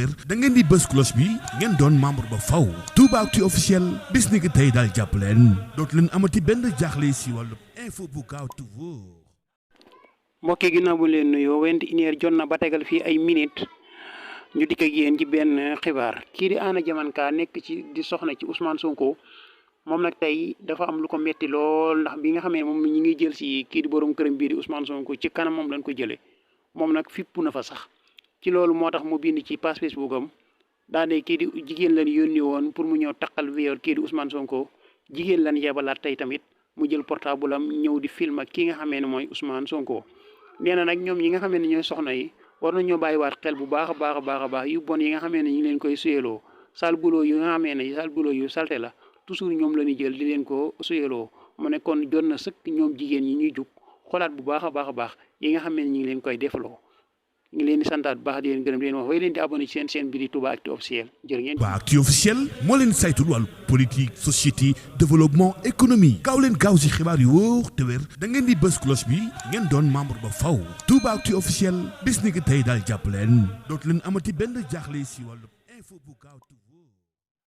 wér da ngeen di bës cloche bi ngeen doon membre ba faw Toubaactu officiel bis ni ki tey daal jàpp leen dootu leen amati benn jaaxle si wàllu info bu gaaw te wóor. mbokk yi ginnaaw bu leen nuyoo 21h jot na ba tegal fii ay minutes ñu dikk ak yéen ci benn xibaar kii di Diamanga nekk ci di soxna ci Ousmane Sonko moom nag tey dafa am lu ko metti lool ndax bi nga xamee moom ñi ngi jël si kii di borom këram bii di Ousmane Sonko ci kanam moom lañ ko jëlee moom nag fippu na fa sax ci loolu moo tax mu bind ci page Facebook am daane kii di jigéen lañ yónni woon pour mu ñëw taqal viol kii di Ousmane Sonko jigéen lañ yebalaat tey tamit mu jël portable am ñëw di film ak ki nga xamee ne mooy Ousmane Sonko nee na nag ñoom ñi nga xamee ne ñooy soxna yi war nañoo bàyyiwaat xel bu baax a baax yu bon yi nga xamee ne ñu leen koy suyeloo sal buloo yu nga xamee ne sal buloo yu salte la toujours ñoom la ñuy jël di leen ko suyeloo mu ne kon jot na sëkk ñoom jigéen ñi ñuy jug xoolaat bu baax a baax yi nga xamee ne ñu ngi leen koy defaloo ñu ngi leen di santaat bu baax di leen gërëm di leen wax way leen di abonné ci seen chaîne bi di Toubaactu officiel jërë ngeen. Toubaactu officiel moo leen saytul wàllu politique société développement économie gaaw leen gaaw si xibaar yu wóor te wér da ngeen di bës cloche bi ngeen doon membre ba faw Toubaactu officiel bis ni ki tey daal jàpp leen dootu leen amati benn jaaxle si wàllu info bu gaaw.